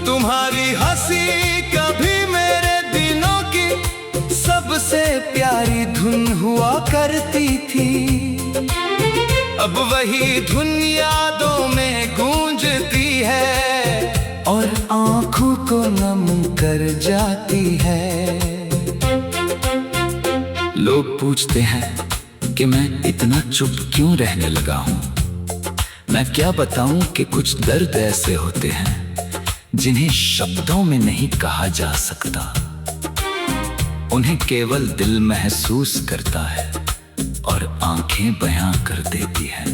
तुम्हारी हंसी कभी मेरे दिनों की सबसे प्यारी धुन हुआ करती थी। अब वही धुन यादों में गूंजती है और आंखों को नम कर जाती है। लोग पूछते हैं कि मैं इतना चुप क्यों रहने लगा हूँ। मैं क्या बताऊं कि कुछ दर्द ऐसे होते हैं जिन्हें शब्दों में नहीं कहा जा सकता। उन्हें केवल दिल महसूस करता है और आंखें बयां कर देती हैं।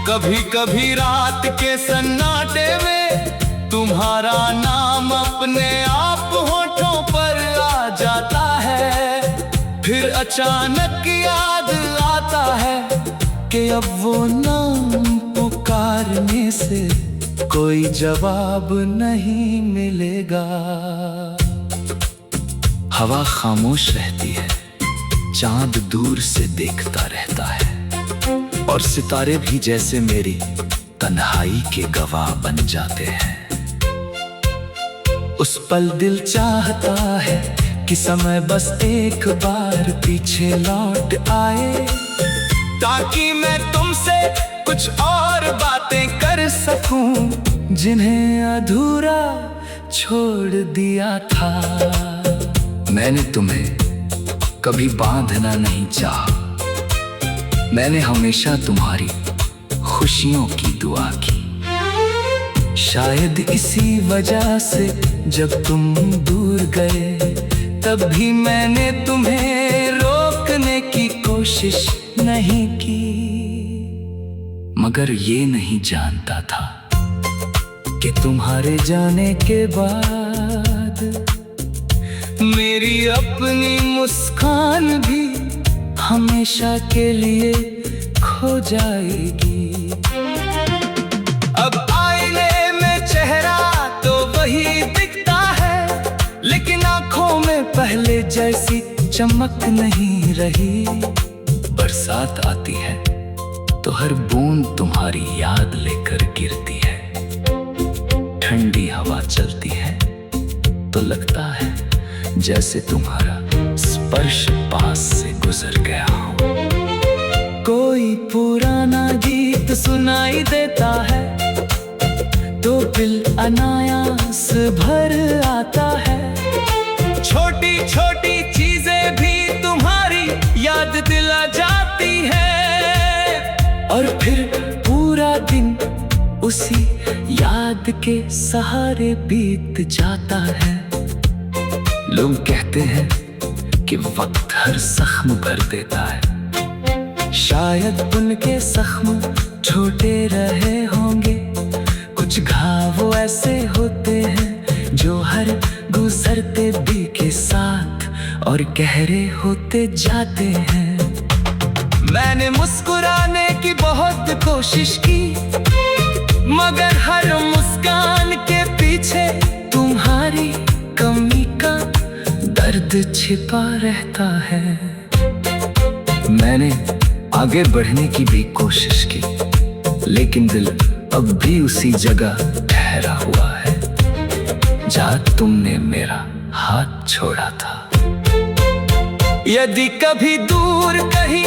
कभी कभी रात के सन्नाटे में तुम्हारा नाम अपने आप होठों पर आ जाता है। फिर अचानक याद आता है कि अब वो नाम पुकारने से कोई जवाब नहीं मिलेगा। हवा खामोश रहती है, चांद दूर से देखता रहता है और सितारे भी जैसे मेरी तन्हाई के गवाह बन जाते हैं। उस पल दिल चाहता है कि समय बस एक बार पीछे लौट आए, ताकि मैं तुमसे कुछ और बातें कर सकूं जिन्हें अधूरा छोड़ दिया था। मैंने तुम्हें कभी बांधना नहीं चाहा। मैंने हमेशा तुम्हारी खुशियों की दुआ की। शायद इसी वजह से जब तुम दूर गए तब भी मैंने तुम्हें रोकने की कोशिश नहीं की। मगर ये नहीं जानता था कि तुम्हारे जाने के बाद मेरी अपनी मुस्कान भी हमेशा के लिए खो जाएगी। अब आईने में चेहरा तो वही दिखता है, लेकिन आंखों में पहले जैसी चमक नहीं रही। बरसात आती है तो हर बूंद तुम्हारी याद लेकर गिरती है। ठंडी हवा चलती है तो लगता है जैसे तुम्हारा स्पर्श पास से गुजर गया हो। कोई पुराना गीत सुनाई देता है तो दिल अनायास भर आता है। छोटी छोटी चीजें भी तुम्हारी याद दिला जाती है और फिर पूरा दिन उसी याद के सहारे बीत जाता है। लोग कहते हैं कि वक्त हर जख्म भर देता है। शायद उनके जख्म छोटे रहे होंगे। कुछ घाव ऐसे होते हैं जो हर गुजरते भी के साथ और गहरे होते जाते हैं। मैंने मुस्कुराने की बहुत कोशिश की, मगर हर मुस्कान के पीछे तुम्हारी कमी का दर्द छिपा रहता है। मैंने आगे बढ़ने की भी कोशिश की, लेकिन दिल अब भी उसी जगह ठहरा हुआ है जहाँ तुमने मेरा हाथ छोड़ा था। यदि कभी दूर कहीं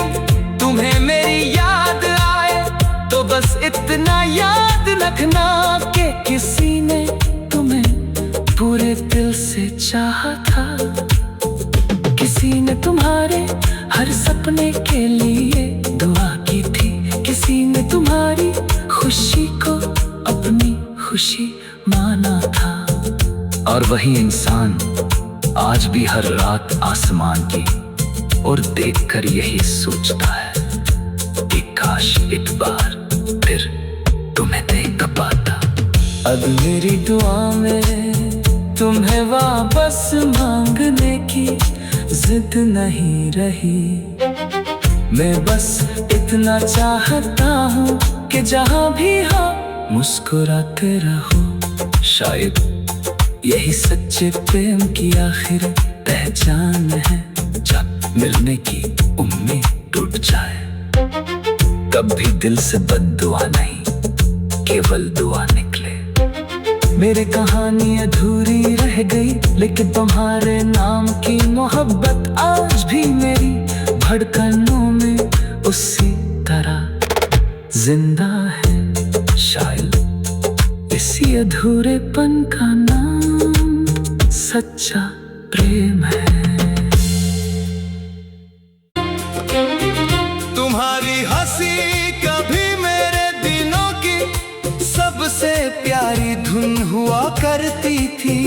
तुम्हें मेरी याद आए तो बस इतना याद रखना कि किसी ने तुम्हें पूरे दिल से चाहा था। किसी ने तुम्हारे हर सपने के लिए दुआ की थी। किसी ने तुम्हारी खुशी को अपनी खुशी माना था। और वही इंसान आज भी हर रात आसमान की और देखकर यही सोचता है कि काश एक बार फिर तुम्हें देख पाता। अब मेरी दुआ में तुम्हें वापस मांगने की जिद नहीं रही। मैं बस इतना चाहता हूँ कि जहाँ भी हो मुस्कुराते रहो। शायद यही सच्चे प्रेम की आखिर पहचान है। जब मिलने की उम्मीद टूट जाए तब भी दिल से बद्दुआ नहीं केवल दुआ निकले। मेरी कहानी अधूरी रह गई, लेकिन तुम्हारे नाम की मोहब्बत आज भी मेरी धड़कनों में उसी तरह जिंदा है। शायद इसी अधूरेपन का नाम सच्चा प्रेम है। तुम्हारी हंसी कभी मेरे दिनों की सबसे प्यारी धुन हुआ करती थी।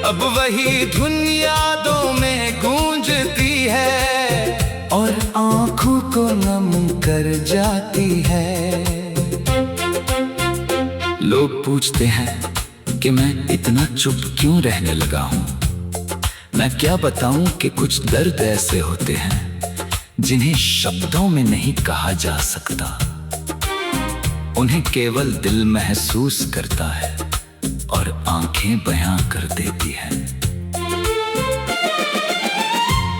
अब वही धुन यादों में गूंजती है और आंखों को नम कर जाती है। लोग पूछते हैं कि मैं इतना चुप क्यों रहने लगा हूँ। मैं क्या बताऊं कि कुछ दर्द ऐसे होते हैं जिन्हें शब्दों में नहीं कहा जा सकता। उन्हें केवल दिल महसूस करता है और आंखें बयां कर देती हैं।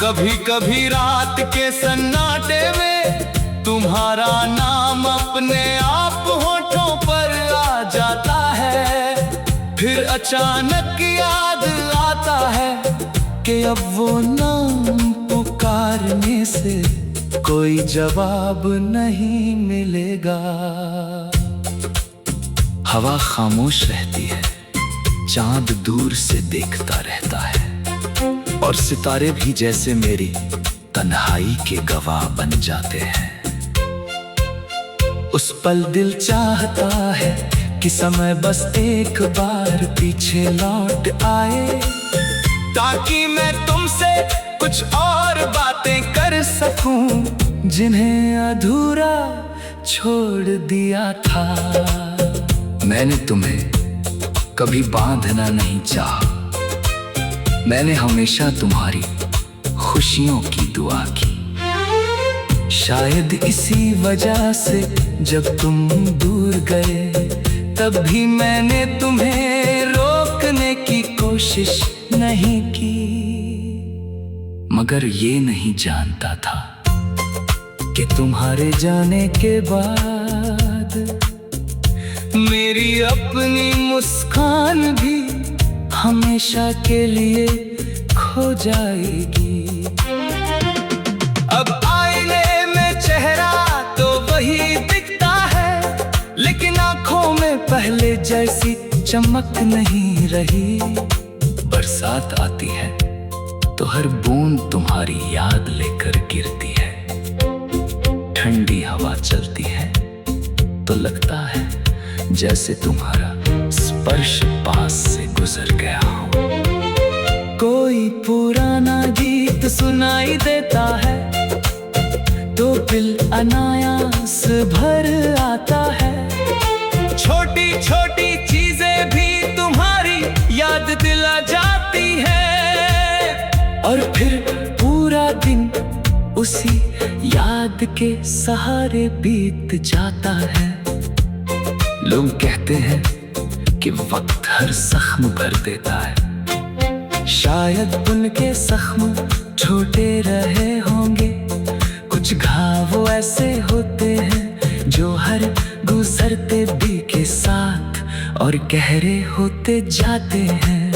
कभी कभी रात के सन्नाटे में तुम्हारा नाम अपने आप होठों पर आ जाता है। फिर अचानक याद आता है कि अब वो नाम पुकारने से कोई जवाब नहीं मिलेगा। हवा खामोश रहती है, चांद दूर से देखता रहता है और सितारे भी जैसे मेरी तन्हाई के गवाह बन जाते हैं। उस पल दिल चाहता है कि समय बस एक बार पीछे लौट आए, ताकि मैं तुमसे कुछ और बातें कर सकूं जिन्हें अधूरा छोड़ दिया था। मैंने तुम्हें कभी बांधना नहीं चाहा। मैंने हमेशा तुम्हारी खुशियों की दुआ की। शायद इसी वजह से जब तुम दूर गए, तब भी मैंने तुम्हें रोकने की कोशिश नहीं की। मगर ये नहीं जानता था कि तुम्हारे जाने के बाद मेरी अपनी मुस्कान भी हमेशा के लिए खो जाएगी। अब आईने में चेहरा तो वही दिखता है, लेकिन आंखों में पहले जैसी चमक नहीं रही। बरसात आती है तो हर बूंद तुम्हारी याद लेकर गिरती है। ठंडी हवा चलती है तो लगता है जैसे तुम्हारा स्पर्श पास से गुजर गया हो। कोई पुराना गीत सुनाई देता है तो दिल अनायास भर आता है। छोटी छोटी चीजें भी तुम्हारी याद दिला जाती है, और फिर पूरा दिन उसी याद के सहारे बीत जाता है। लोग कहते हैं कि वक्त हर जख्म भर देता है। शायद उनके जख्म छोटे रहे होंगे। कुछ घाव ऐसे होते हैं जो हर गुजरते भी के साथ और गहरे होते जाते हैं।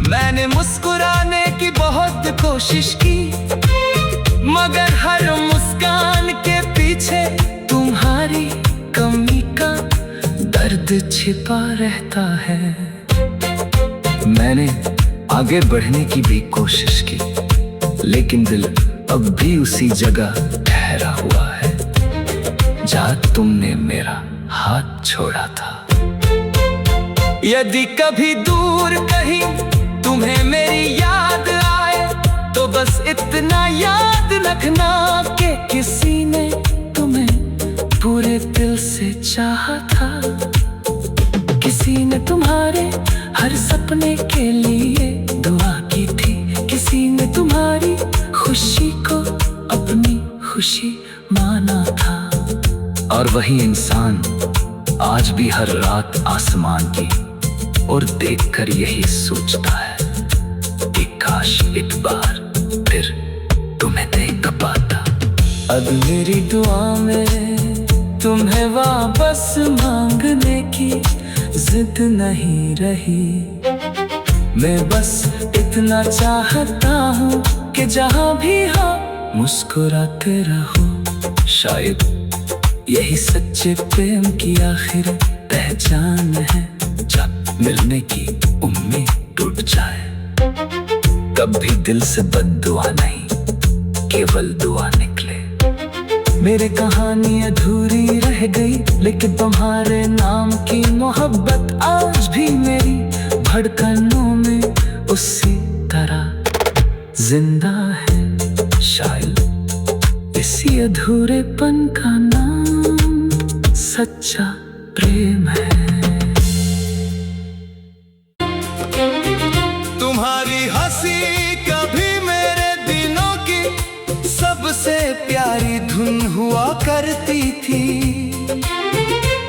मैंने मुस्कुराने की बहुत कोशिश की, मगर हर मुस्कान के पीछे तुम्हारी कमी का दर्द छिपा रहता है। मैंने आगे बढ़ने की भी कोशिश की, लेकिन दिल अब भी उसी जगह ठहरा हुआ है जहाँ तुमने मेरा हाथ छोड़ा था। यदि कभी दूर कहीं तुम्हें मेरी याद आए, तो बस इतना याद रखना कि किसी ने तुम्हें पूरे दिल से चाहा था। किसी ने तुम्हारे हर सपने के लिए दुआ की थी। किसी ने तुम्हारी खुशी को अपनी खुशी माना था। और वही इंसान आज भी हर रात आसमान की और देखकर यही सोचता है कि काश एक बार फिर तुम्हें देख पाता। अब मेरी दुआ में तुम्हें वापस मांगने की जिद नहीं रही। मैं बस इतना चाहता हूँ कि जहाँ भी हो मुस्कुराते रहो। शायद यही सच्चे प्रेम की आखिर पहचान है, जब मिलने की उम्मीद टूट जाए। कभी दिल से बद्दुआ नहीं, केवल दुआ निकले। मेरी कहानी अधूरी रह गई, लेकिन तुम्हारे नाम की मोहब्बत आज भी मेरी धड़कनों में उसी तरह जिंदा है। शायद इसी अधूरेपन का नाम सच्चा प्रेम है। तुम्हारी हंसी कभी मेरे दिनों की सबसे प्यारी धुन हुआ करती थी।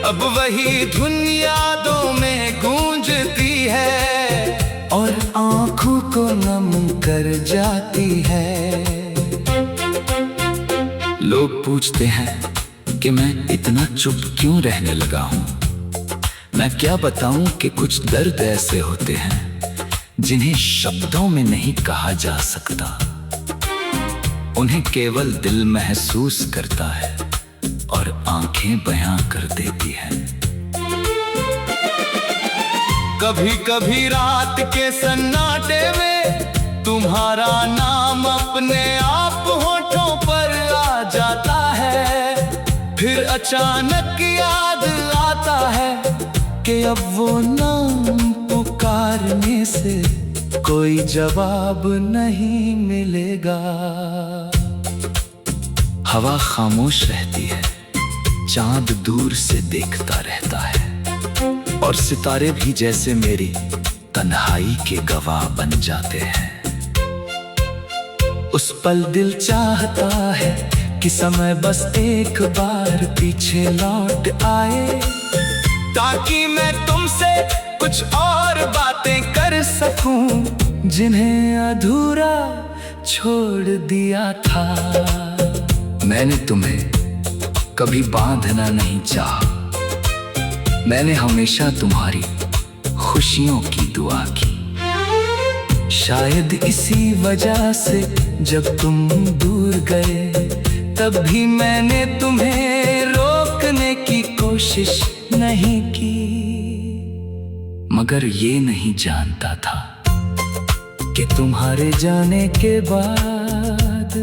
अब वही धुन यादों में गूंजती है और आंखों को नम कर जाती है। लोग पूछते हैं कि मैं इतना चुप क्यों रहने लगा हूँ। मैं क्या बताऊं कि कुछ दर्द ऐसे होते हैं जिन्हें शब्दों में नहीं कहा जा सकता। उन्हें केवल दिल महसूस करता है और आंखें बयां कर देती हैं। कभी कभी रात के सन्नाटे में तुम्हारा नाम अपने आप होठों पर आ जाता है। फिर अचानक याद आता है कि अब वो नाम पुकारने से कोई जवाब नहीं मिलेगा। हवा खामोश रहती है, चांद दूर से देखता रहता है और सितारे भी जैसे मेरी तन्हाई के गवाह बन जाते हैं। उस पल दिल चाहता है कि समय बस एक बार पीछे लौट आए, ताकि मैं तुमसे कुछ और बातें कर सकूं जिन्हें अधूरा छोड़ दिया था। मैंने तुम्हें कभी बांधना नहीं चाहा। मैंने हमेशा तुम्हारी खुशियों की दुआ की। शायद इसी वजह से जब तुम दूर गए, तब भी मैंने तुम्हें रोकने की कोशिश नहीं की। मगर ये नहीं जानता था कि तुम्हारे जाने के बाद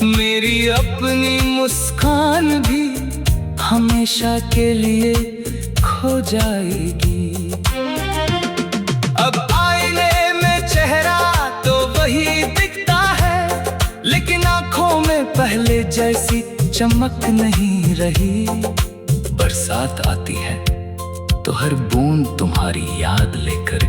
मेरी अपनी मुस्कान भी हमेशा के लिए खो जाएगी। अब आईने में चेहरा तो वही दिखता है, लेकिन आंखों में पहले जैसी चमक नहीं रही। बरसात आती है तो हर बूंद तुम्हारी याद लेकर